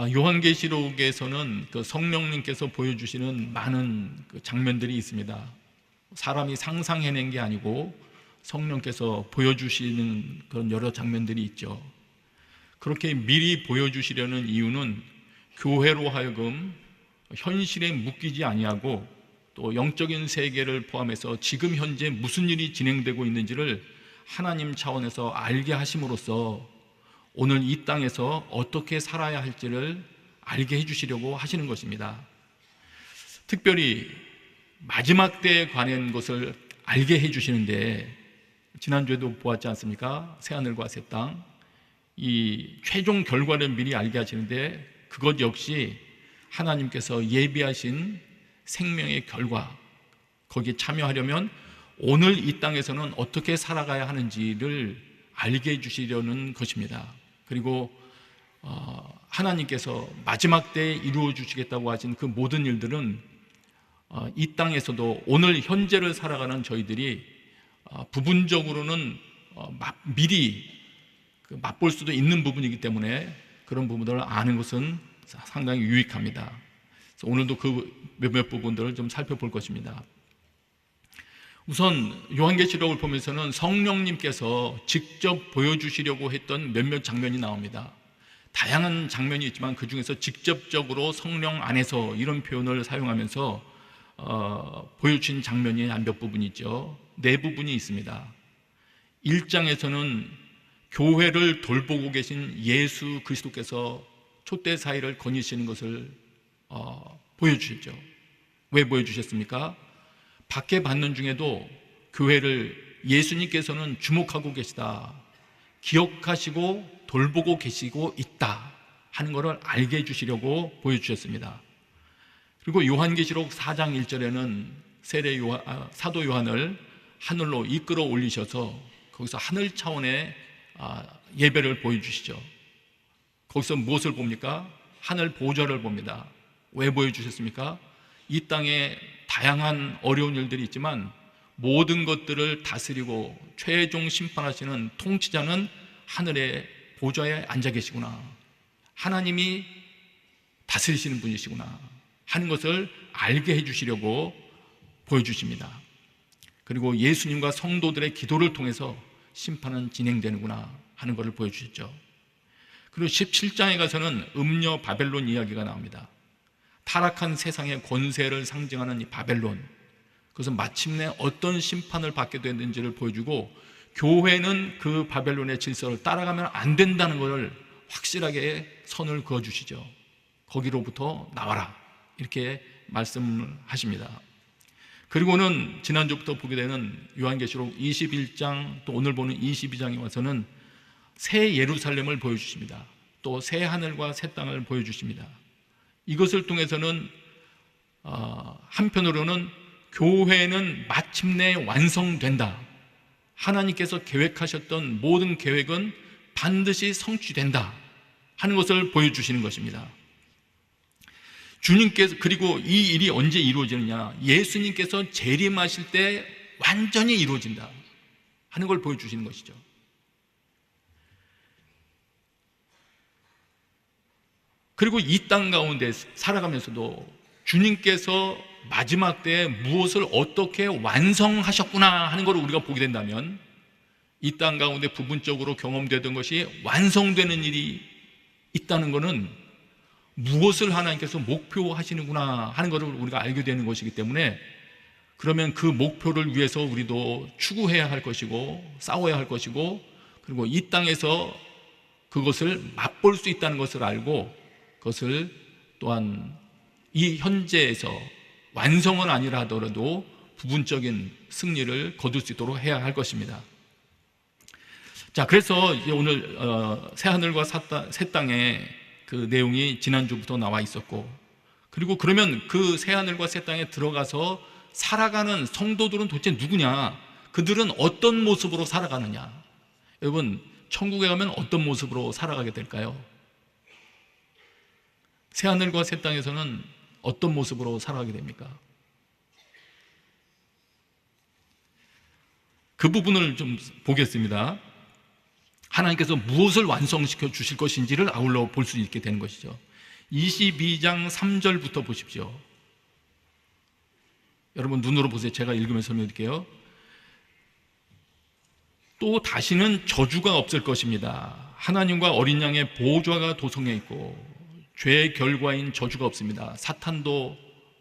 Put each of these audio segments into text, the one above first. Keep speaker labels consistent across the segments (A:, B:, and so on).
A: 요한계시록에서는 그 성령님께서 보여주시는 많은 그 장면들이 있습니다. 사람이 상상해낸 게 아니고 성령께서 보여주시는 그런 여러 장면들이 있죠. 그렇게 미리 보여주시려는 이유는 교회로 하여금 현실에 묶이지 아니하고 또 영적인 세계를 포함해서 지금 현재 무슨 일이 진행되고 있는지를 하나님 차원에서 알게 하심으로써 오늘 이 땅에서 어떻게 살아야 할지를 알게 해주시려고 하시는 것입니다. 특별히 마지막 때에 관한 것을 알게 해주시는데, 지난주에도 보았지 않습니까? 새하늘과 새 땅, 이 최종 결과를 미리 알게 하시는데, 그것 역시 하나님께서 예비하신 생명의 결과, 거기에 참여하려면 오늘 이 땅에서는 어떻게 살아가야 하는지를 알게 해주시려는 것입니다. 그리고 하나님께서 마지막 때에 이루어 주시겠다고 하신 그 모든 일들은 이 땅에서도 오늘 현재를 살아가는 저희들이 부분적으로는 미리 맛볼 수도 있는 부분이기 때문에 그런 부분들을 아는 것은 상당히 유익합니다. 그래서 오늘도 그 몇몇 부분들을 좀 살펴볼 것입니다. 우선 요한계시록을 보면서는 성령님께서 직접 보여주시려고 했던 몇몇 장면이 나옵니다. 다양한 장면이 있지만 그 중에서 직접적으로 성령 안에서 이런 표현을 사용하면서 보여주신 장면이 몇 부분이 있죠. 네 부분이 있습니다. 1장에서는 교회를 돌보고 계신 예수 그리스도께서 촛대 사이를 거니시는 것을 보여주셨죠. 왜 보여주셨습니까? 밖에 받는 중에도 교회를 예수님께서는 주목하고 계시다, 기억하시고 돌보고 계시고 있다 하는 것을 알게 해주시려고 보여주셨습니다. 그리고 요한계시록 4장 1절에는 사도 요한을 하늘로 이끌어 올리셔서 거기서 하늘 차원의 예배를 보여주시죠. 거기서 무엇을 봅니까? 하늘 보좌를 봅니다. 왜 보여주셨습니까? 이 땅에 다양한 어려운 일들이 있지만 모든 것들을 다스리고 최종 심판하시는 통치자는 하늘의 보좌에 앉아 계시구나, 하나님이 다스리시는 분이시구나 하는 것을 알게 해주시려고 보여주십니다. 그리고 예수님과 성도들의 기도를 통해서 심판은 진행되는구나 하는 것을 보여주셨죠. 그리고 17장에 가서는 음녀 바벨론 이야기가 나옵니다. 타락한 세상의 권세를 상징하는 이 바벨론, 그것은 마침내 어떤 심판을 받게 됐는지를 보여주고 교회는 그 바벨론의 질서를 따라가면 안 된다는 것을 확실하게 선을 그어주시죠. 거기로부터 나와라 이렇게 말씀을 하십니다. 그리고는 지난주부터 보게 되는 요한계시록 21장 또 오늘 보는 22장에 와서는 새 예루살렘을 보여주십니다. 또 새 하늘과 새 땅을 보여주십니다. 이것을 통해서는 한편으로는 교회는 마침내 완성된다, 하나님께서 계획하셨던 모든 계획은 반드시 성취된다 하는 것을 보여주시는 것입니다. 주님께서, 그리고 이 일이 언제 이루어지느냐, 예수님께서 재림하실 때 완전히 이루어진다 하는 걸 보여주시는 것이죠. 그리고 이 땅 가운데 살아가면서도 주님께서 마지막 때에 무엇을 어떻게 완성하셨구나 하는 걸 우리가 보게 된다면 이 땅 가운데 부분적으로 경험되던 것이 완성되는 일이 있다는 것은 무엇을 하나님께서 목표하시는구나 하는 것을 우리가 알게 되는 것이기 때문에, 그러면 그 목표를 위해서 우리도 추구해야 할 것이고 싸워야 할 것이고, 그리고 이 땅에서 그것을 맛볼 수 있다는 것을 알고 그것을 또한 이 현재에서 완성은 아니라 하더라도 부분적인 승리를 거둘 수 있도록 해야 할 것입니다. 자, 그래서 이제 오늘 새하늘과 새 땅의 그 내용이 지난주부터 나와 있었고, 그리고 그러면 그 새하늘과 새 땅에 들어가서 살아가는 성도들은 도대체 누구냐, 그들은 어떤 모습으로 살아가느냐. 여러분, 천국에 가면 어떤 모습으로 살아가게 될까요? 새하늘과 새 땅에서는 어떤 모습으로 살아가게 됩니까? 그 부분을 좀 보겠습니다. 하나님께서 무엇을 완성시켜 주실 것인지를 아울러 볼 수 있게 되는 것이죠. 22장 3절부터 보십시오. 여러분 눈으로 보세요. 제가 읽으면서 설명드릴게요. 또 다시는 저주가 없을 것입니다. 하나님과 어린 양의 보좌가 도성에 있고 죄의 결과인 저주가 없습니다. 사탄도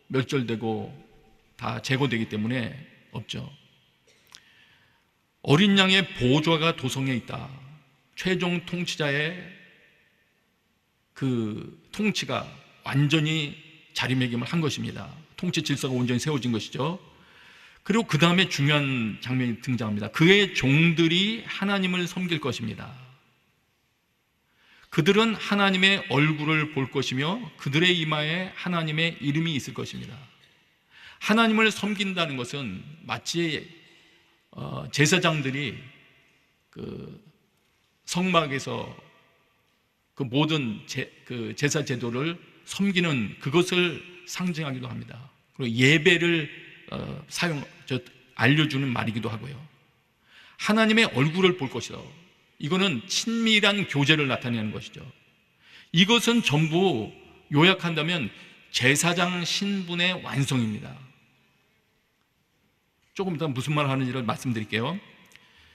A: 멸절되고 다 제거되기 때문에 없죠. 어린 양의 보좌가 도성에 있다. 최종 통치자의 그 통치가 완전히 자리매김을 한 것입니다. 통치 질서가 온전히 세워진 것이죠. 그리고 그 다음에 중요한 장면이 등장합니다. 그의 종들이 하나님을 섬길 것입니다. 그들은 하나님의 얼굴을 볼 것이며 그들의 이마에 하나님의 이름이 있을 것입니다. 하나님을 섬긴다는 것은 마치 제사장들이 그 성막에서 그 모든 제사 제도를 섬기는 그것을 상징하기도 합니다. 그리고 예배를 알려주는 말이기도 하고요. 하나님의 얼굴을 볼 것이다. 이거는 친밀한 교제를 나타내는 것이죠. 이것은 전부 요약한다면 제사장 신분의 완성입니다. 조금 이따 무슨 말을 하는지를 말씀드릴게요.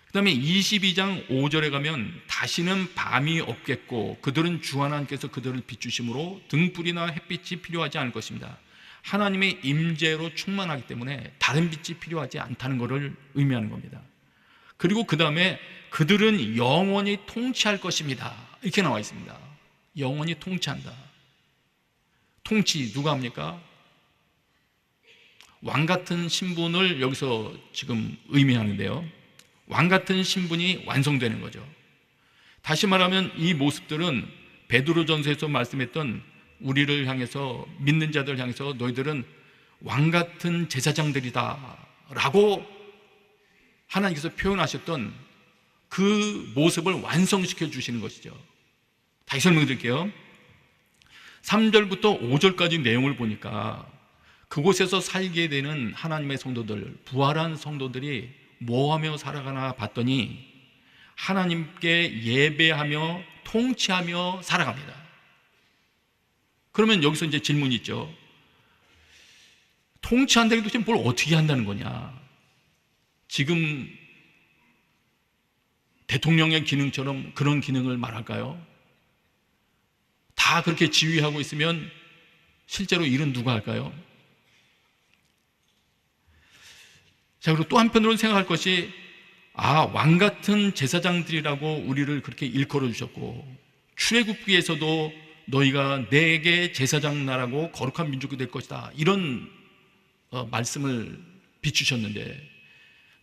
A: 그 다음에 22장 5절에 가면 다시는 밤이 없겠고 그들은 주 하나님께서 그들을 비추심으로 등불이나 햇빛이 필요하지 않을 것입니다. 하나님의 임재로 충만하기 때문에 다른 빛이 필요하지 않다는 것을 의미하는 겁니다. 그리고 그 다음에 그들은 영원히 통치할 것입니다. 이렇게 나와 있습니다. 영원히 통치한다. 통치 누가 합니까? 왕 같은 신분을 여기서 지금 의미하는데요. 왕 같은 신분이 완성되는 거죠. 다시 말하면 이 모습들은 베드로전서에서 말씀했던 우리를 향해서, 믿는 자들 향해서 너희들은 왕 같은 제사장들이다 라고 하나님께서 표현하셨던 그 모습을 완성시켜 주시는 것이죠. 다시 설명드릴게요. 3절부터 5절까지 내용을 보니까 그곳에서 살게 되는 하나님의 성도들, 부활한 성도들이 뭐하며 살아가나 봤더니 하나님께 예배하며 통치하며 살아갑니다. 그러면 여기서 이제 질문이 있죠. 통치한다는 게 도대체 뭘 어떻게 한다는 거냐? 지금 대통령의 기능처럼 그런 기능을 말할까요? 다 그렇게 지휘하고 있으면 실제로 일은 누가 할까요? 자, 그리고 또 한편으로는 생각할 것이 왕 같은 제사장들이라고 우리를 그렇게 일컬어 주셨고 출애굽기에서도 너희가 내게 제사장 나라고 거룩한 민족이 될 것이다 이런 말씀을 비추셨는데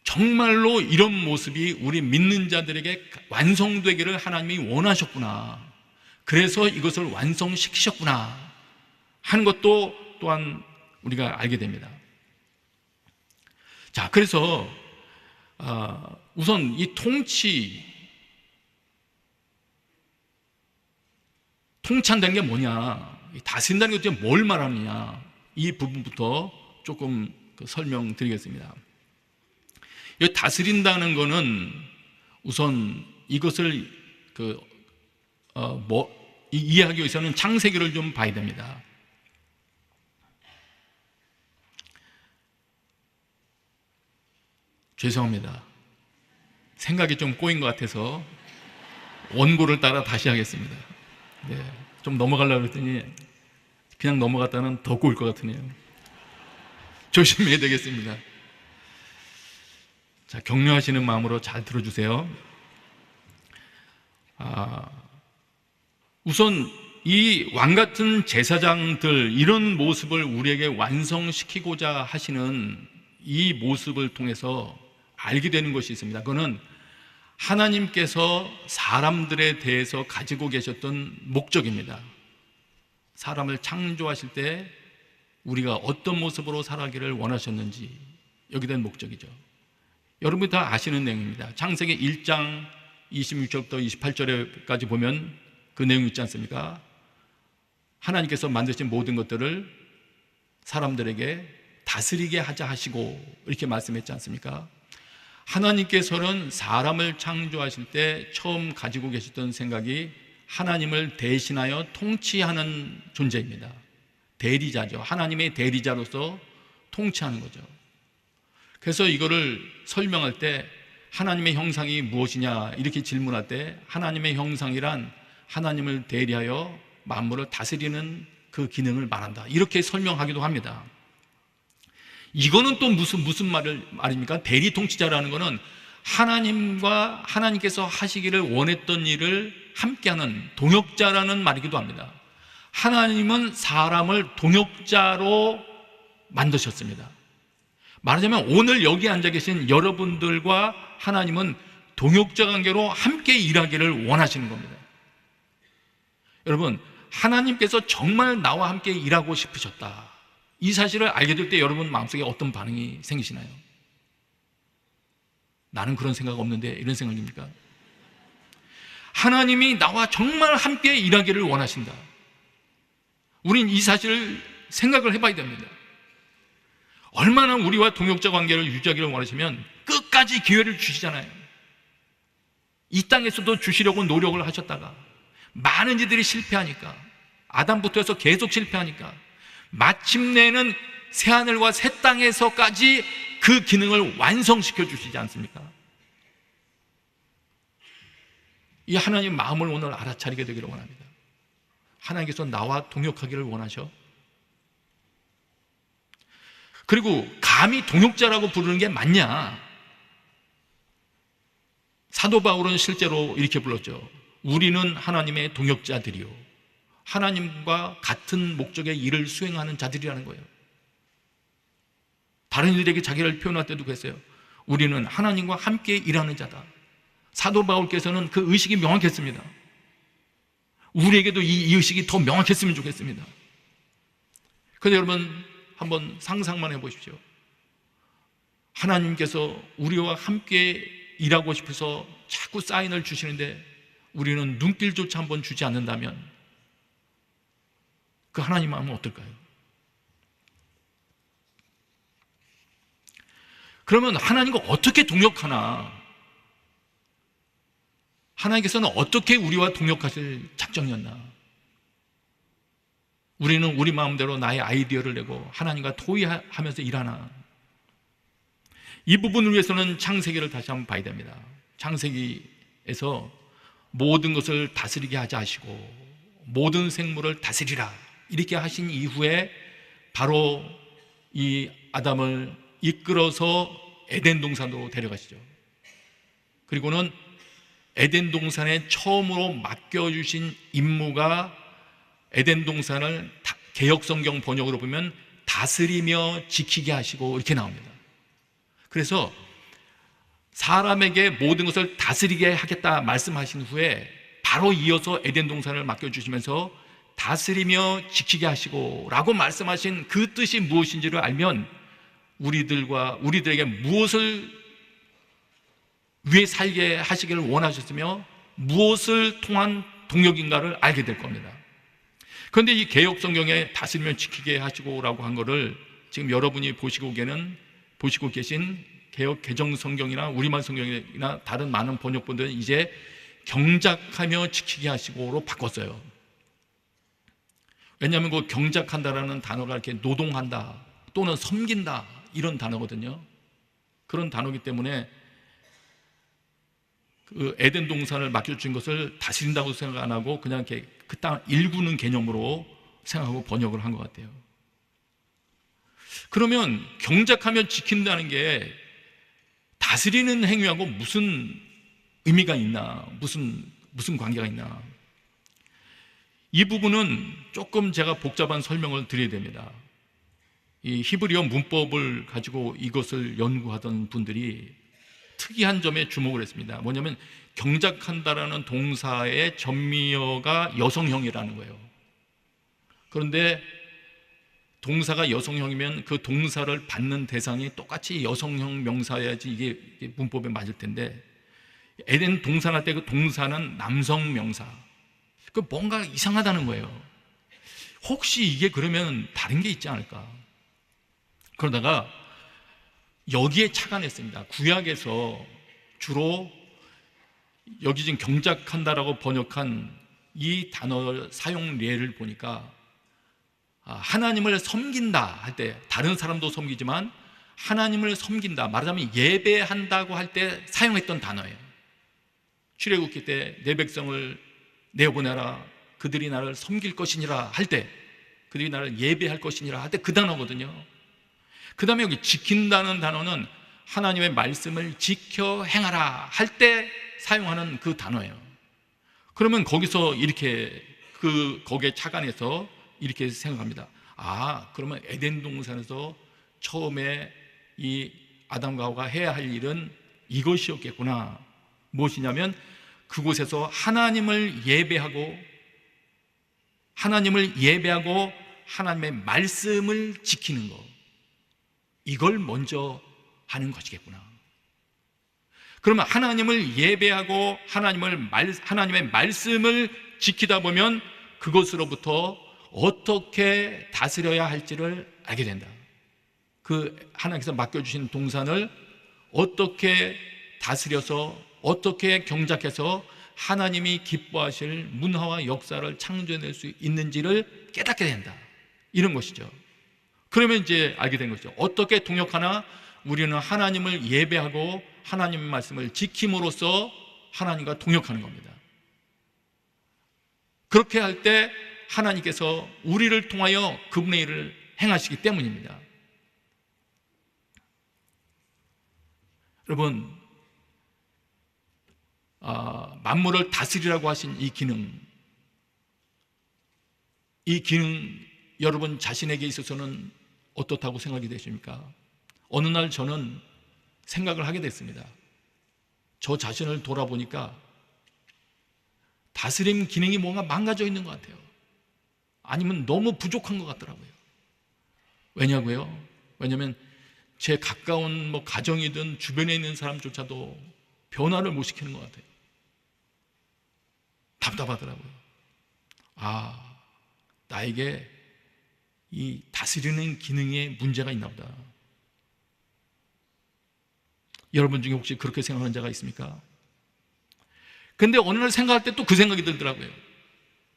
A: 정말로 이런 모습이 우리 믿는 자들에게 완성되기를 하나님이 원하셨구나, 그래서 이것을 완성시키셨구나 하는 것도 또한 우리가 알게 됩니다. 자, 그래서 우선 이 통치한다는 게 뭐냐, 다스린다는 게 도대체 뭘 말하느냐, 이 부분부터 조금 설명드리겠습니다. 이 다스린다는 거는 우선 이것을 이해하기 위해서는 창세기를 좀 봐야 됩니다. 죄송합니다. 생각이 좀 꼬인 것 같아서 원고를 따라 다시 하겠습니다. 네, 좀 넘어가려고 했더니 그냥 넘어갔다는 더 꼬일 것 같으네요. 조심해야 되겠습니다. 자, 격려하시는 마음으로 잘 들어주세요. 우선 이 왕같은 제사장들, 이런 모습을 우리에게 완성시키고자 하시는 이 모습을 통해서 알게 되는 것이 있습니다. 그거는 하나님께서 사람들에 대해서 가지고 계셨던 목적입니다. 사람을 창조하실 때 우리가 어떤 모습으로 살아가기를 원하셨는지, 여기에 대한 목적이죠. 여러분이 다 아시는 내용입니다. 창세기 1장 26절부터 28절까지 보면 그 내용이 있지 않습니까? 하나님께서 만드신 모든 것들을 사람들에게 다스리게 하자 하시고 이렇게 말씀했지 않습니까? 하나님께서는 사람을 창조하실 때 처음 가지고 계셨던 생각이 하나님을 대신하여 통치하는 존재입니다. 대리자죠. 하나님의 대리자로서 통치하는 거죠. 그래서 이거를 설명할 때 하나님의 형상이 무엇이냐 이렇게 질문할 때 하나님의 형상이란 하나님을 대리하여 만물을 다스리는 그 기능을 말한다, 이렇게 설명하기도 합니다. 이거는 또 무슨 말입니까? 대리 통치자라는 거는 하나님과 하나님께서 하시기를 원했던 일을 함께하는 동역자라는 말이기도 합니다. 하나님은 사람을 동역자로 만드셨습니다. 말하자면 오늘 여기 앉아 계신 여러분들과 하나님은 동역자 관계로 함께 일하기를 원하시는 겁니다. 여러분, 하나님께서 정말 나와 함께 일하고 싶으셨다, 이 사실을 알게 될 때 여러분 마음속에 어떤 반응이 생기시나요? 나는 그런 생각 없는데, 이런 생각입니까? 하나님이 나와 정말 함께 일하기를 원하신다. 우린 이 사실을 생각을 해봐야 됩니다. 얼마나 우리와 동역자 관계를 유지하기를 원하시면 끝까지 기회를 주시잖아요. 이 땅에서도 주시려고 노력을 하셨다가 많은 이들이 실패하니까, 아담부터 해서 계속 실패하니까 마침내는 새하늘과 새 땅에서까지 그 기능을 완성시켜 주시지 않습니까? 이 하나님 마음을 오늘 알아차리게 되기를 원합니다. 하나님께서 나와 동역하기를 원하셔. 그리고 감히 동역자라고 부르는 게 맞냐? 사도 바울은 실제로 이렇게 불렀죠. 우리는 하나님의 동역자들이요, 하나님과 같은 목적의 일을 수행하는 자들이라는 거예요. 다른 이들에게 자기를 표현할 때도 그랬어요. 우리는 하나님과 함께 일하는 자다. 사도 바울께서는 그 의식이 명확했습니다. 우리에게도 이 의식이 더 명확했으면 좋겠습니다. 그런데 여러분, 한번 상상만 해보십시오. 하나님께서 우리와 함께 일하고 싶어서 자꾸 사인을 주시는데 우리는 눈길조차 한번 주지 않는다면 그 하나님 마음은 어떨까요? 그러면 하나님과 어떻게 동역하나? 하나님께서는 어떻게 우리와 동역하실 작정이었나? 우리는 우리 마음대로 나의 아이디어를 내고 하나님과 토의하면서 일하나? 이 부분을 위해서는 창세기를 다시 한번 봐야 됩니다. 창세기에서 모든 것을 다스리게 하지 하시고 모든 생물을 다스리라 이렇게 하신 이후에 바로 이 아담을 이끌어서 에덴 동산으로 데려가시죠. 그리고는 에덴 동산에 처음으로 맡겨주신 임무가 에덴 동산을 개역성경 번역으로 보면 다스리며 지키게 하시고 이렇게 나옵니다. 그래서 사람에게 모든 것을 다스리게 하겠다 말씀하신 후에 바로 이어서 에덴 동산을 맡겨주시면서 다스리며 지키게 하시고 라고 말씀하신 그 뜻이 무엇인지를 알면 우리들에게 무엇을 위해 살게 하시기를 원하셨으며 무엇을 통한 동역인가를 알게 될 겁니다. 그런데 이 개역 성경에 다스리며 지키게 하시고 라고 한 거를 지금 여러분이 보시고 계신 개역 개정 성경이나 우리말 성경이나 다른 많은 번역본들은 이제 경작하며 지키게 하시고로 바꿨어요. 왜냐하면 그 경작한다라는 단어가 이렇게 노동한다 또는 섬긴다 이런 단어거든요. 그런 단어이기 때문에 그 에덴 동산을 맡겨주신 것을 다스린다고 생각 안 하고 그냥 이렇게 그 땅을 일구는 개념으로 생각하고 번역을 한 것 같아요. 그러면 경작하며 지킨다는 게 다스리는 행위하고 무슨 의미가 있나, 무슨 관계가 있나? 이 부분은 조금 제가 복잡한 설명을 드려야 됩니다. 이 히브리어 문법을 가지고 이것을 연구하던 분들이 특이한 점에 주목을 했습니다. 뭐냐면 경작한다라는 동사의 전미어가 여성형이라는 거예요. 그런데 동사가 여성형이면 그 동사를 받는 대상이 똑같이 여성형 명사여야지 이게 문법에 맞을 텐데 에덴 동산할 때 그 동사는 남성 명사. 그 뭔가 이상하다는 거예요. 혹시 이게 그러면 다른 게 있지 않을까? 그러다가 여기에 착안했습니다. 구약에서 주로 여기 지금 경작한다라고 번역한 이 단어 사용 예를 보니까 하나님을 섬긴다 할 때, 다른 사람도 섬기지만 하나님을 섬긴다, 말하자면 예배한다고 할 때 사용했던 단어예요. 출애굽기 때 내 백성을 내어보내라, 그들이 나를 섬길 것이니라 할 때, 그들이 나를 예배할 것이니라 할 때 그 단어거든요. 그 다음에 여기 지킨다는 단어는 하나님의 말씀을 지켜 행하라 할 때 사용하는 그 단어예요. 그러면 거기서 이렇게 거기에 착안해서 이렇게 생각합니다. 그러면 에덴 동산에서 처음에 이 아담과 하와가 해야 할 일은 이것이었겠구나. 무엇이냐면 그곳에서 하나님을 예배하고 하나님의 말씀을 지키는 것, 이걸 먼저 하는 것이겠구나. 그러면 하나님을 예배하고 하나님의 말씀을 지키다 보면 그것으로부터 어떻게 다스려야 할지를 알게 된다. 하나님께서 맡겨주신 동산을 어떻게 다스려서, 어떻게 경작해서 하나님이 기뻐하실 문화와 역사를 창조해낼 수 있는지를 깨닫게 된다, 이런 것이죠. 그러면 이제 알게 된 것이죠. 어떻게 동역하나? 우리는 하나님을 예배하고 하나님의 말씀을 지킴으로써 하나님과 동역하는 겁니다. 그렇게 할 때 하나님께서 우리를 통하여 그분의 일을 행하시기 때문입니다. 여러분, 만물을 다스리라고 하신 이 기능, 여러분 자신에게 있어서는 어떻다고 생각이 되십니까? 어느 날 저는 생각을 하게 됐습니다. 저 자신을 돌아보니까 다스림 기능이 뭔가 망가져 있는 것 같아요. 아니면 너무 부족한 것 같더라고요. 왜냐하면 제 가까운 가정이든 주변에 있는 사람조차도 변화를 못 시키는 것 같아요. 답답하더라고요. 나에게 이 다스리는 기능에 문제가 있나 보다. 여러분 중에 혹시 그렇게 생각하는 자가 있습니까? 근데 어느 날 생각할 때 또 그 생각이 들더라고요.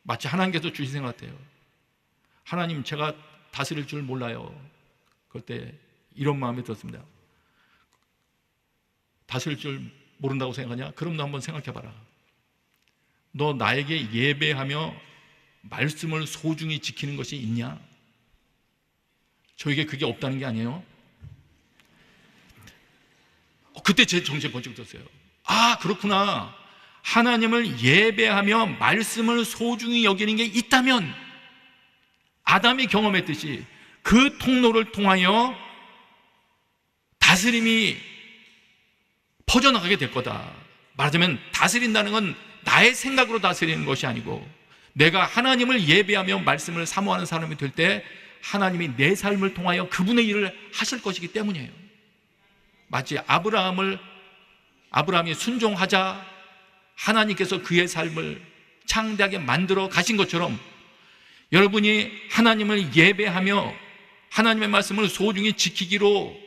A: 마치 하나님께서 주신 생각 같아요. 하나님, 제가 다스릴 줄 몰라요. 그때 이런 마음이 들었습니다. 다스릴 줄 모른다고 생각하냐? 그럼 너 한번 생각해봐라. 너 나에게 예배하며 말씀을 소중히 지키는 것이 있냐? 저에게 그게 없다는 게 아니에요. 그때 제 정신이 번쩍 들었어요. 그렇구나. 하나님을 예배하며 말씀을 소중히 여기는 게 있다면 아담이 경험했듯이 그 통로를 통하여 다스림이 퍼져나가게 될 거다. 말하자면 다스린다는 건 나의 생각으로 다스리는 것이 아니고, 내가 하나님을 예배하며 말씀을 사모하는 사람이 될 때 하나님이 내 삶을 통하여 그분의 일을 하실 것이기 때문이에요. 마치 아브라함이 순종하자 하나님께서 그의 삶을 창대하게 만들어 가신 것처럼, 여러분이 하나님을 예배하며 하나님의 말씀을 소중히 지키기로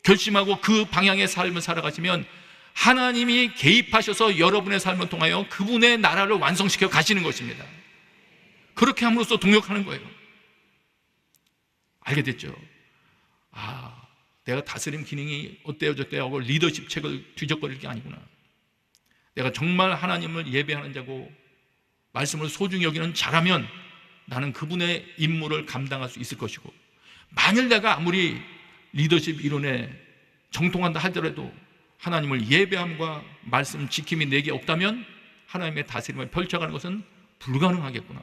A: 결심하고 그 방향의 삶을 살아가시면 하나님이 개입하셔서 여러분의 삶을 통하여 그분의 나라를 완성시켜 가시는 것입니다. 그렇게 함으로써 동역하는 거예요. 알게 됐죠? 내가 다스림 기능이 어때요 저때요 하고 리더십 책을 뒤적거릴 게 아니구나. 내가 정말 하나님을 예배하는 자고 말씀을 소중히 여기는 자라면 나는 그분의 임무를 감당할 수 있을 것이고, 만일 내가 아무리 리더십 이론에 정통한다 하더라도 하나님을 예배함과 말씀 지킴이 내게 없다면 하나님의 다스림을 펼쳐가는 것은 불가능하겠구나.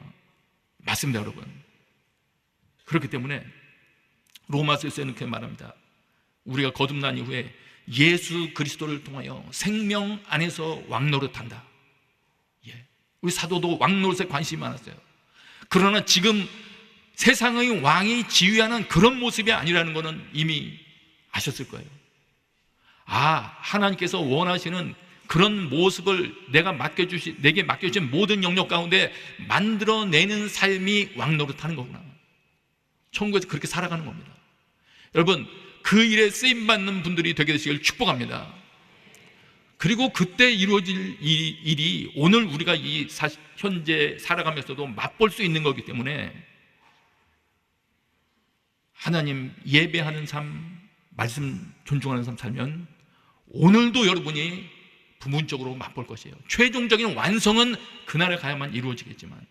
A: 맞습니다, 여러분. 그렇기 때문에 로마서에서 이렇게 말합니다. 우리가 거듭난 이후에 예수 그리스도를 통하여 생명 안에서 왕노릇한다. 우리 사도도 왕노릇에 관심이 많았어요. 그러나 지금 세상의 왕이 지휘하는 그런 모습이 아니라는 것은 이미 아셨을 거예요. 하나님께서 원하시는 그런 모습을 내게 맡겨주신 모든 영역 가운데 만들어내는 삶이 왕노릇하는 거구나. 천국에서 그렇게 살아가는 겁니다. 여러분, 그 일에 쓰임받는 분들이 되게 되시길 축복합니다. 그리고 그때 이루어질 일이 오늘 우리가 현재 살아가면서도 맛볼 수 있는 거기 때문에 하나님 예배하는 삶, 말씀 존중하는 삶 살면 오늘도 여러분이 부분적으로 맛볼 것이에요. 최종적인 완성은 그날에 가야만 이루어지겠지만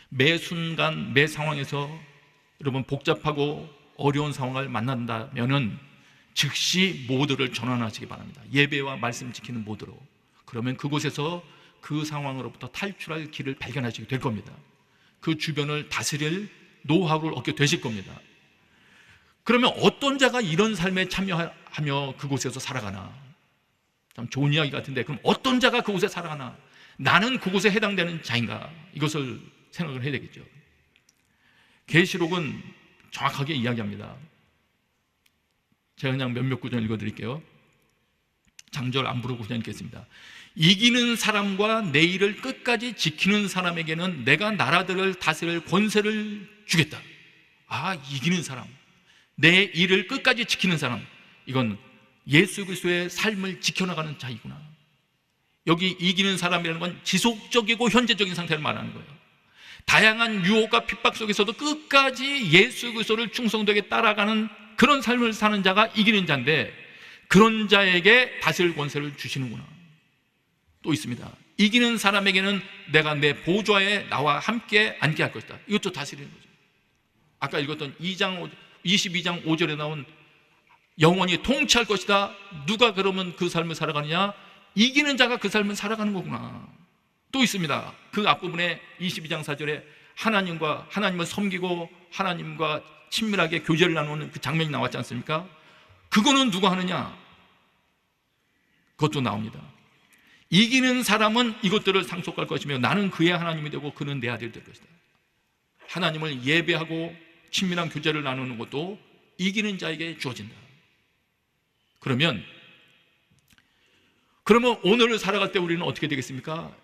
A: 매 순간 매 상황에서 여러분 복잡하고 어려운 상황을 만난다면은 즉시 모드를 전환하시기 바랍니다. 예배와 말씀 지키는 모드로. 그러면 그곳에서 그 상황으로부터 탈출할 길을 발견하시게 될 겁니다. 그 주변을 다스릴 노하우를 얻게 되실 겁니다. 그러면 어떤 자가 이런 삶에 참여하며 그곳에서 살아가나? 참 좋은 이야기 같은데, 그럼 어떤 자가 그곳에 살아가나? 나는 그곳에 해당되는 자인가? 이것을 생각을 해야 되겠죠. 계시록은 정확하게 이야기합니다. 제가 그냥 몇몇 구절 읽어드릴게요. 장절 안 부르고 그냥 읽겠습니다. 이기는 사람과 내 일을 끝까지 지키는 사람에게는 내가 나라들을 다스릴 권세를 주겠다. 아, 이기는 사람, 내 일을 끝까지 지키는 사람, 이건 예수 그리스도의 삶을 지켜나가는 자이구나. 여기 이기는 사람이라는 건 지속적이고 현재적인 상태를 말하는 거예요. 다양한 유혹과 핍박 속에서도 끝까지 예수 그리스도를 충성되게 따라가는 그런 삶을 사는 자가 이기는 자인데, 그런 자에게 다스릴 권세를 주시는구나. 또 있습니다. 이기는 사람에게는 내가 내 보좌에 나와 함께 앉게 할 것이다. 이것도 다스리는 거죠. 아까 읽었던 22장 5절에 나온 영원히 통치할 것이다. 누가 그러면 그 삶을 살아가느냐? 이기는 자가 그 삶을 살아가는 거구나. 또 있습니다. 그 앞부분에 22장 4절에 하나님을 섬기고 하나님과 친밀하게 교제를 나누는 그 장면이 나왔지 않습니까? 그거는 누가 하느냐? 그것도 나옵니다. 이기는 사람은 이것들을 상속할 것이며 나는 그의 하나님이 되고 그는 내 아들이 될 것이다. 하나님을 예배하고 친밀한 교제를 나누는 것도 이기는 자에게 주어진다. 그러면 오늘을 살아갈 때 우리는 어떻게 되겠습니까?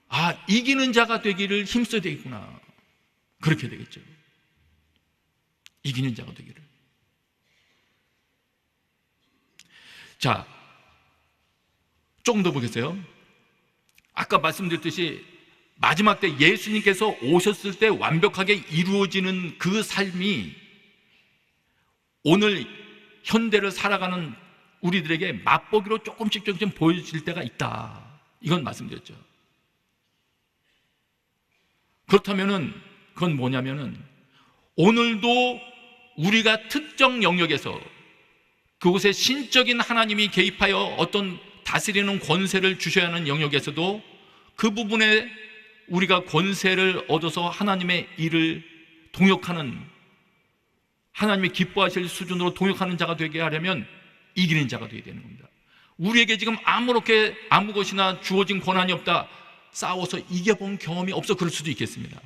A: 아, 이기는 자가 되기를 힘써야 되겠구나. 그렇게 되겠죠. 이기는 자가 되기를. 자, 조금 더 보겠어요. 아까 말씀드렸듯이 마지막 때 예수님께서 오셨을 때 완벽하게 이루어지는 그 삶이 오늘 현대를 살아가는 우리들에게 맛보기로 조금씩 보여질 때가 있다. 이건 말씀드렸죠. 그렇다면은 그건 뭐냐면은 오늘도 우리가 특정 영역에서 그곳에 신적인 하나님이 개입하여 어떤 다스리는 권세를 주셔야 하는 영역에서도 그 부분에 우리가 권세를 얻어서 하나님의 일을 동역하는, 하나님이 기뻐하실 수준으로 동역하는 자가 되게 하려면 이기는 자가 되어야 되는 겁니다. 우리에게 지금 아무 것이나 주어진 권한이 없다, 싸워서 이겨본 경험이 없어 그럴 수도 있겠습니다.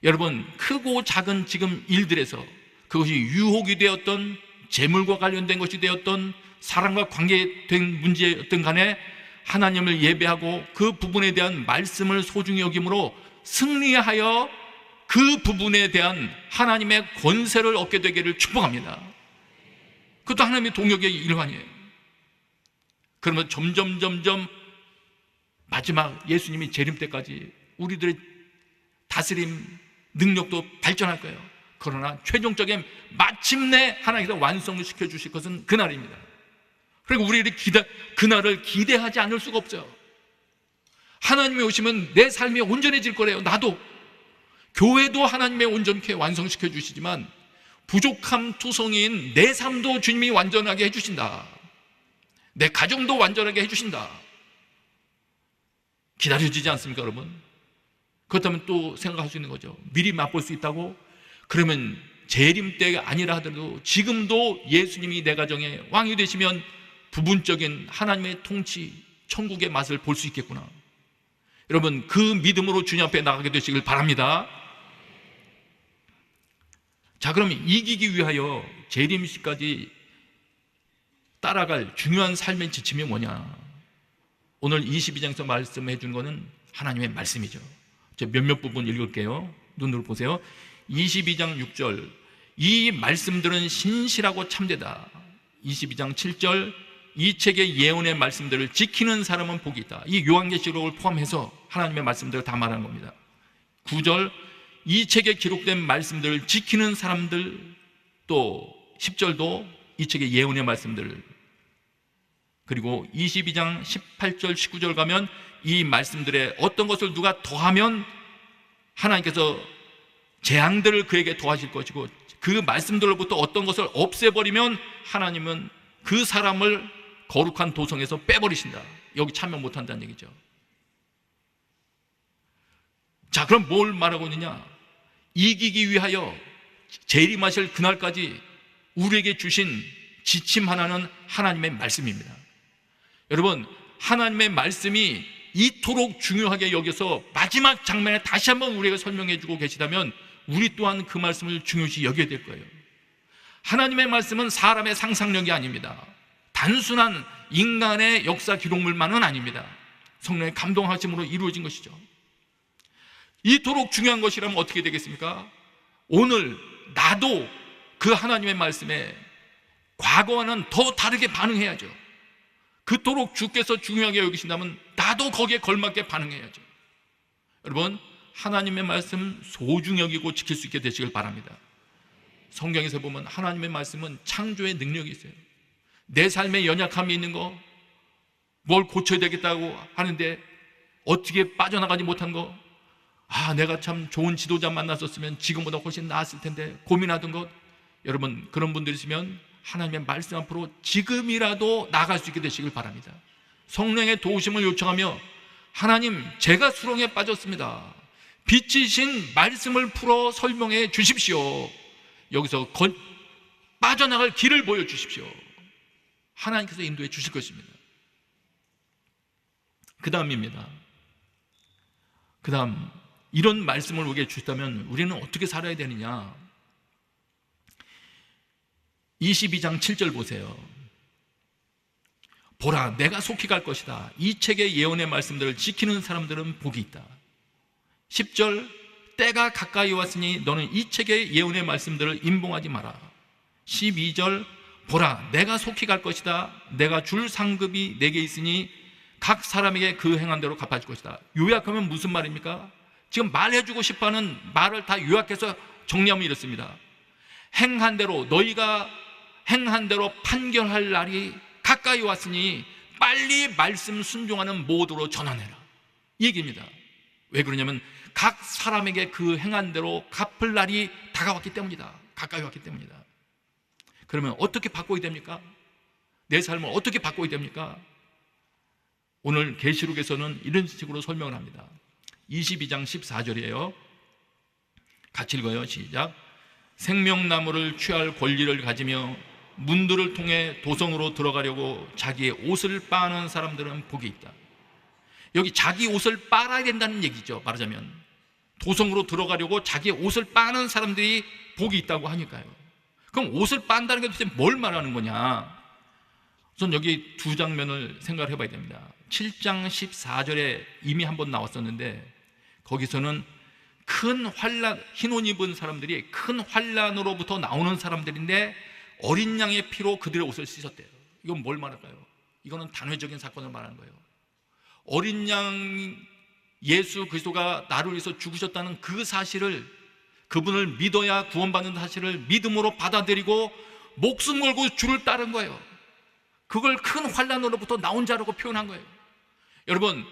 A: 여러분, 크고 작은 지금 일들에서 그것이 유혹이 되었던, 재물과 관련된 것이 되었던, 사랑과 관계된 문제였든 간에 하나님을 예배하고 그 부분에 대한 말씀을 소중히 여김으로 승리하여 그 부분에 대한 하나님의 권세를 얻게 되기를 축복합니다. 그것도 하나님의 동역의 일환이에요. 그러면 점점 마지막 예수님이 재림 때까지 우리들의 다스림 능력도 발전할 거예요. 그러나 최종적인 마침내 하나님께서 완성을 시켜주실 것은 그날입니다. 그리고 우리들이 그날을 기대하지 않을 수가 없어요. 하나님이 오시면 내 삶이 온전해질 거래요. 나도. 교회도 하나님의 온전케 완성시켜 주시지만 부족함 투성이인 내 삶도 주님이 완전하게 해주신다. 내 가정도 완전하게 해주신다. 기다려지지 않습니까, 여러분? 그렇다면 또 생각할 수 있는 거죠. 미리 맛볼 수 있다고? 그러면 재림 때가 아니라 하더라도 지금도 예수님이 내 가정의 왕이 되시면 부분적인 하나님의 통치, 천국의 맛을 볼 수 있겠구나. 여러분, 그 믿음으로 주님 앞에 나가게 되시길 바랍니다. 자, 그럼 이기기 위하여 재림시까지 따라갈 중요한 삶의 지침이 뭐냐? 오늘 22장에서 말씀해 준 거는 하나님의 말씀이죠. 제가 몇몇 부분 읽을게요. 눈으로 보세요. 22장 6절, 이 말씀들은 신실하고 참되다. 22장 7절, 이 책의 예언의 말씀들을 지키는 사람은 복이 있다. 이 요한계시록을 포함해서 하나님의 말씀들을 다 말하는 겁니다. 9절, 이 책에 기록된 말씀들을 지키는 사람들, 또 10절도 이 책의 예언의 말씀들, 그리고 22장 18절 19절 가면 이 말씀들에 어떤 것을 누가 더하면 하나님께서 재앙들을 그에게 더하실 것이고, 그 말씀들로부터 어떤 것을 없애버리면 하나님은 그 사람을 거룩한 도성에서 빼버리신다. 여기 참여 못한다는 얘기죠. 자, 그럼 뭘 말하고 있느냐? 이기기 위하여 재림하실 그날까지 우리에게 주신 지침 하나는 하나님의 말씀입니다. 여러분, 하나님의 말씀이 이토록 중요하게 여겨서 마지막 장면에 다시 한번 우리에게 설명해 주고 계시다면 우리 또한 그 말씀을 중요시 여겨야 될 거예요. 하나님의 말씀은 사람의 상상력이 아닙니다. 단순한 인간의 역사 기록물만은 아닙니다. 성령의 감동하심으로 이루어진 것이죠. 이토록 중요한 것이라면 어떻게 되겠습니까? 오늘 나도 그 하나님의 말씀에 과거와는 더 다르게 반응해야죠. 그토록 주께서 중요하게 여기신다면 나도 거기에 걸맞게 반응해야죠. 여러분, 하나님의 말씀 소중히 여기고 지킬 수 있게 되시길 바랍니다. 성경에서 보면 하나님의 말씀은 창조의 능력이 있어요. 내 삶에 연약함이 있는 거, 뭘 고쳐야 되겠다고 하는데 어떻게 빠져나가지 못한 거, 내가 참 좋은 지도자 만났었으면 지금보다 훨씬 나았을 텐데 고민하던 것, 여러분 그런 분들 있으면 하나님의 말씀 앞으로 지금이라도 나갈 수 있게 되시길 바랍니다. 성령의 도우심을 요청하며, 하나님, 제가 수렁에 빠졌습니다. 빛이신 말씀을 풀어 설명해 주십시오. 여기서 빠져나갈 길을 보여주십시오. 하나님께서 인도해 주실 것입니다. 그 다음입니다. 그 다음, 이런 말씀을 우리에게 주셨다면 우리는 어떻게 살아야 되느냐? 22장 7절 보세요. 보라, 내가 속히 갈 것이다. 이 책의 예언의 말씀들을 지키는 사람들은 복이 있다. 10절, 때가 가까이 왔으니 너는 이 책의 예언의 말씀들을 임봉하지 마라. 12절, 보라, 내가 속히 갈 것이다. 내가 줄 상급이 내게 있으니 각 사람에게 그 행한 대로 갚아줄 것이다. 요약하면 무슨 말입니까? 지금 말해주고 싶어하는 말을 다 요약해서 정리하면 이렇습니다. 행한 대로, 너희가 행한 대로 판결할 날이 가까이 왔으니 빨리 말씀 순종하는 모두로 전환해라, 이 얘기입니다. 왜 그러냐면 각 사람에게 그 행한 대로 갚을 날이 다가왔기 때문이다. 가까이 왔기 때문이다. 그러면 어떻게 바꿔야 됩니까? 내 삶을 어떻게 바꿔야 됩니까? 오늘 계시록에서는 이런 식으로 설명을 합니다. 22장 14절이에요. 같이 읽어요. 시작. 생명나무를 취할 권리를 가지며 문들을 통해 도성으로 들어가려고 자기의 옷을 빠는 사람들은 복이 있다. 여기 자기 옷을 빨아야 된다는 얘기죠. 말하자면 도성으로 들어가려고 자기의 옷을 빠는 사람들이 복이 있다고 하니까요. 그럼 옷을 빤다는 게 도대체 뭘 말하는 거냐? 우선 여기 두 장면을 생각을 해봐야 됩니다. 7장 14절에 이미 한번 나왔었는데, 거기서는 큰 환란, 흰 옷 입은 사람들이 큰 환란으로부터 나오는 사람들인데 어린 양의 피로 그들의 옷을 씻었대요. 이건 뭘 말할까요? 이거는 단회적인 사건을 말하는 거예요. 어린 양 예수 그리스도가 나를 위해서 죽으셨다는 그 사실을, 그분을 믿어야 구원받는 사실을 믿음으로 받아들이고 목숨 걸고 주를 따른 거예요. 그걸 큰 환란으로부터 나온 자라고 표현한 거예요. 여러분,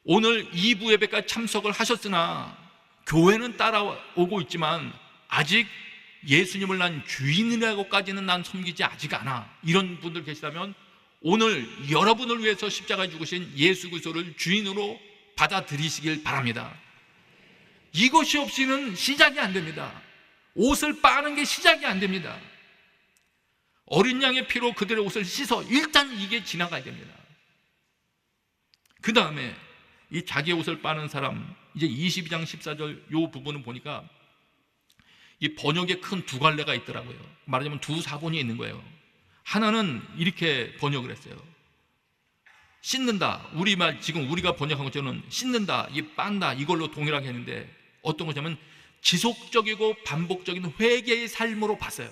A: 오늘 2부 예배까지 참석을 하셨으나 교회는 따라오고 있지만 아직 예수님을 난 주인이라고까지는 난 섬기지 아직 않아, 이런 분들 계시다면 오늘 여러분을 위해서 십자가에 죽으신 예수 그리스도를 주인으로 받아들이시길 바랍니다. 이것이 없이는 시작이 안 됩니다. 옷을 빠는 게 시작이 안 됩니다. 어린 양의 피로 그들의 옷을 씻어, 일단 이게 지나가야 됩니다. 그 다음에 이 자기 옷을 빠는 사람, 이제 22장 14절 요 부분을 보니까 이 번역에 큰 두 갈래가 있더라고요. 말하자면 두 사본이 있는 거예요. 하나는 이렇게 번역을 했어요. 씻는다, 우리말 지금 우리가 번역한 것처럼 씻는다, 이 빤다, 이걸로 동일하게 했는데 어떤 거냐면 지속적이고 반복적인 회개의 삶으로 봤어요.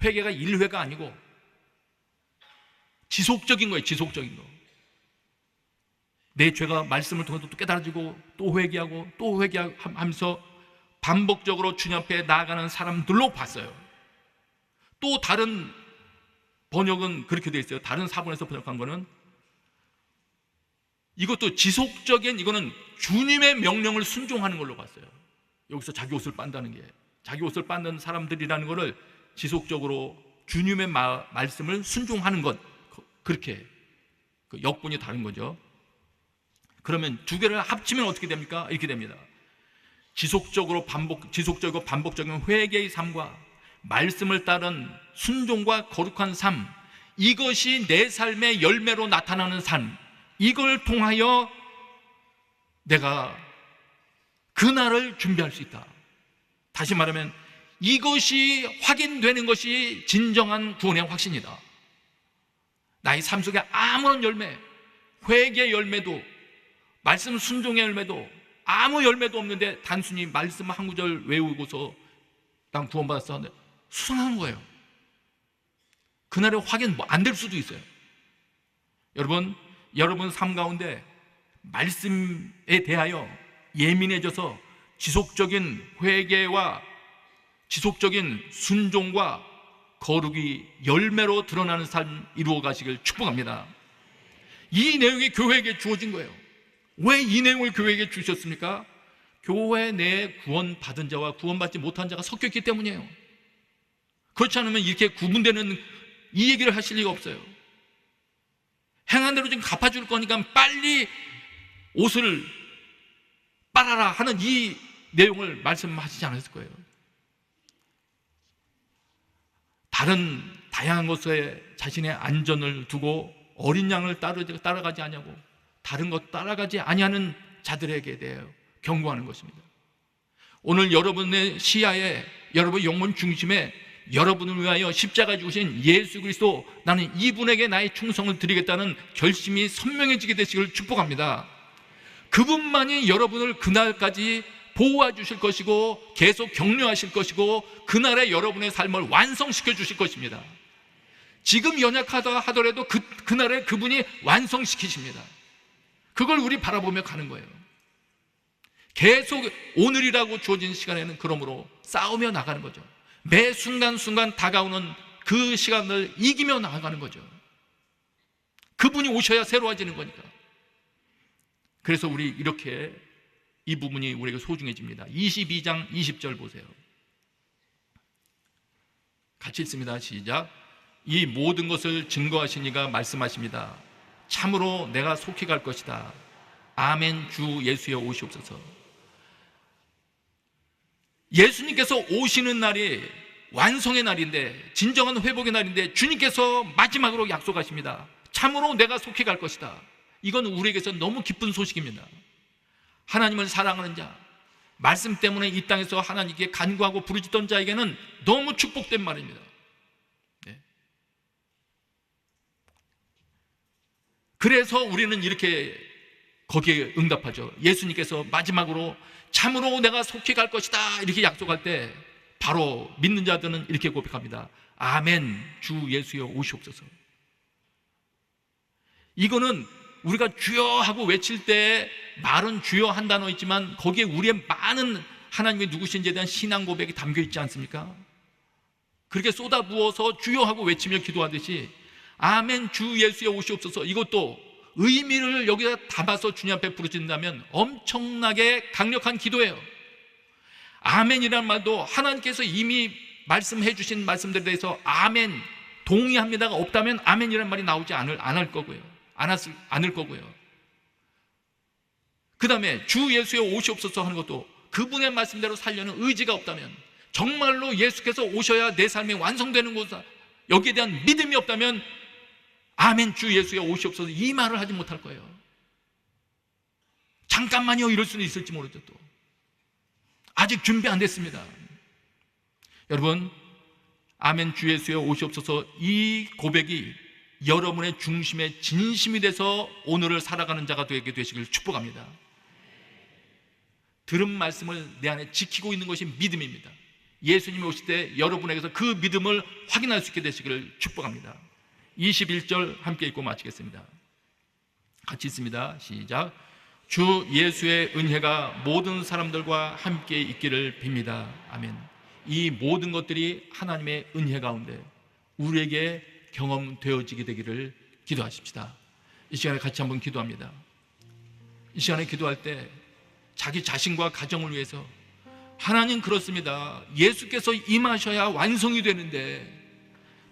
A: 회개가 1회가 아니고 지속적인 거예요. 지속적인 거. 내 죄가 말씀을 통해서 또 깨달아지고 또 회개하고 또 회개하면서 반복적으로 주님 앞에 나아가는 사람들로 봤어요. 또 다른 번역은 그렇게 되어 있어요. 다른 사본에서 번역한 거는 이것도 지속적인, 이거는 주님의 명령을 순종하는 걸로 봤어요. 여기서 자기 옷을 빤다는 게, 자기 옷을 빤는 사람들이라는 것을 지속적으로 주님의 말씀을 순종하는 것, 그렇게 그 역분이 다른 거죠. 그러면 두 개를 합치면 어떻게 됩니까? 이렇게 됩니다. 지속적이고 반복적인 회개의 삶과 말씀을 따른 순종과 거룩한 삶, 이것이 내 삶의 열매로 나타나는 삶, 이걸 통하여 내가 그날을 준비할 수 있다. 다시 말하면 이것이 확인되는 것이 진정한 구원의 확신이다. 나의 삶 속에 아무런 열매, 회개의 열매도, 말씀 순종의 열매도, 아무 열매도 없는데 단순히 말씀 한 구절 외우고서 난 구원받았어 하는데 수상한 거예요. 그날의 확인 안 될 수도 있어요. 여러분 삶 가운데 말씀에 대하여 예민해져서 지속적인 회개와 지속적인 순종과 거룩이 열매로 드러나는 삶 이루어 가시길 축복합니다. 이 내용이 교회에게 주어진 거예요. 왜 이 내용을 교회에게 주셨습니까? 교회 내에 구원받은 자와 구원받지 못한 자가 섞여 있기 때문이에요. 그렇지 않으면 이렇게 구분되는 이 얘기를 하실 리가 없어요. 행한 대로 좀 갚아줄 거니까 빨리 옷을 빨아라 하는 이 내용을 말씀하시지 않았을 거예요. 다양한 것에 자신의 안전을 두고 어린 양을 따라가지 아니하고 다른 것 따라가지 아니하는 자들에게 대해 경고하는 것입니다. 오늘 여러분의 시야에, 여러분의 영혼 중심에 여러분을 위하여 십자가 죽으신 예수 그리스도, 나는 이분에게 나의 충성을 드리겠다는 결심이 선명해지게 되시길 축복합니다. 그분만이 여러분을 그날까지 보호해 주실 것이고 계속 격려하실 것이고 그날에 여러분의 삶을 완성시켜 주실 것입니다. 지금 연약하다 하더라도 그날에 그분이 완성시키십니다. 그걸 우리 바라보며 가는 거예요. 계속 오늘이라고 주어진 시간에는 그러므로 싸우며 나가는 거죠. 매 순간순간 다가오는 그 시간을 이기며 나아가는 거죠. 그분이 오셔야 새로워지는 거니까. 그래서 우리 이렇게 이 부분이 우리에게 소중해집니다. 22장 20절 보세요. 같이 읽습니다. 시작. 이 모든 것을 증거하신 이가 말씀하십니다. 참으로 내가 속히 갈 것이다. 아멘. 주 예수여 오시옵소서. 예수님께서 오시는 날이 완성의 날인데, 진정한 회복의 날인데 주님께서 마지막으로 약속하십니다. 참으로 내가 속히 갈 것이다. 이건 우리에게서 너무 기쁜 소식입니다. 하나님을 사랑하는 자, 말씀 때문에 이 땅에서 하나님께 간구하고 부르짖던 자에게는 너무 축복된 말입니다. 네. 그래서 우리는 이렇게 거기에 응답하죠. 예수님께서 마지막으로 참으로 내가 속히 갈 것이다 이렇게 약속할 때 바로 믿는 자들은 이렇게 고백합니다. 아멘. 주 예수여 오시옵소서. 이거는 우리가 주여 하고 외칠 때 말은 주여 한 단어 있지만 거기에 우리의 많은 하나님이 누구신지에 대한 신앙 고백이 담겨 있지 않습니까? 그렇게 쏟아부어서 주여 하고 외치며 기도하듯이 아멘 주 예수여 오시옵소서, 이것도 의미를 여기다 담아서 주님 앞에 부르짖는다면 엄청나게 강력한 기도예요. 아멘이라는 말도 하나님께서 이미 말씀해 주신 말씀들에 대해서 아멘, 동의합니다가 없다면 아멘이라는 말이 나오지 않을 거고요. 않을 거고요. 그 다음에 주 예수여 오시옵소서 하는 것도 그분의 말씀대로 살려는 의지가 없다면, 정말로 예수께서 오셔야 내 삶이 완성되는 곳, 여기에 대한 믿음이 없다면 아멘 주 예수여 오시옵소서 이 말을 하지 못할 거예요. 잠깐만요 이럴 수는 있을지 모르죠. 또 아직 준비 안 됐습니다. 여러분, 아멘 주 예수여 오시옵소서 이 고백이 여러분의 중심에 진심이 돼서 오늘을 살아가는 자가 되게 되시길 축복합니다. 들은 말씀을 내 안에 지키고 있는 것이 믿음입니다. 예수님이 오실 때 여러분에게서 그 믿음을 확인할 수 있게 되시기를 축복합니다. 21절 함께 읽고 마치겠습니다. 같이 있습니다. 시작. 주 예수의 은혜가 모든 사람들과 함께 있기를 빕니다. 아멘. 이 모든 것들이 하나님의 은혜 가운데 우리에게 경험되어지게 되기를 기도하십시다. 이 시간에 같이 한번 기도합니다. 이 시간에 기도할 때 자기 자신과 가정을 위해서, 하나님 그렇습니다. 예수께서 임하셔야 완성이 되는데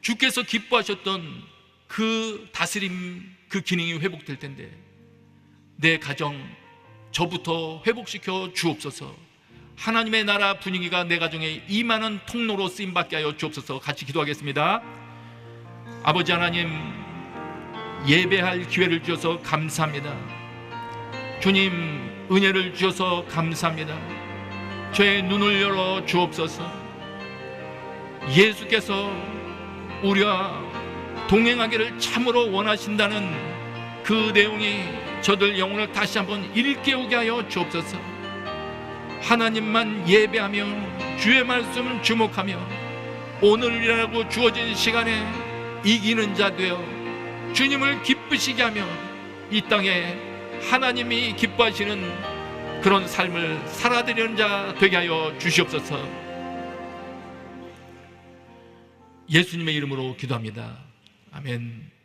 A: 주께서 기뻐하셨던 그 다스림, 그 기능이 회복될 텐데 내 가정, 저부터 회복시켜 주옵소서. 하나님의 나라 분위기가 내 가정에 임하는 통로로 쓰임받게 하여 주옵소서. 같이 기도하겠습니다. 아버지 하나님, 예배할 기회를 주셔서 감사합니다. 주님, 은혜를 주셔서 감사합니다. 저의 눈을 열어 주옵소서. 예수께서 우리와 동행하기를 참으로 원하신다는 그 내용이 저들 영혼을 다시 한번 일깨우게 하여 주옵소서. 하나님만 예배하며 주의 말씀 주목하며 오늘이라고 주어진 시간에 이기는 자 되어 주님을 기쁘시게 하며 이 땅에 하나님이 기뻐하시는 그런 삶을 살아드리는 자 되게 하여 주시옵소서. 예수님의 이름으로 기도합니다. 아멘.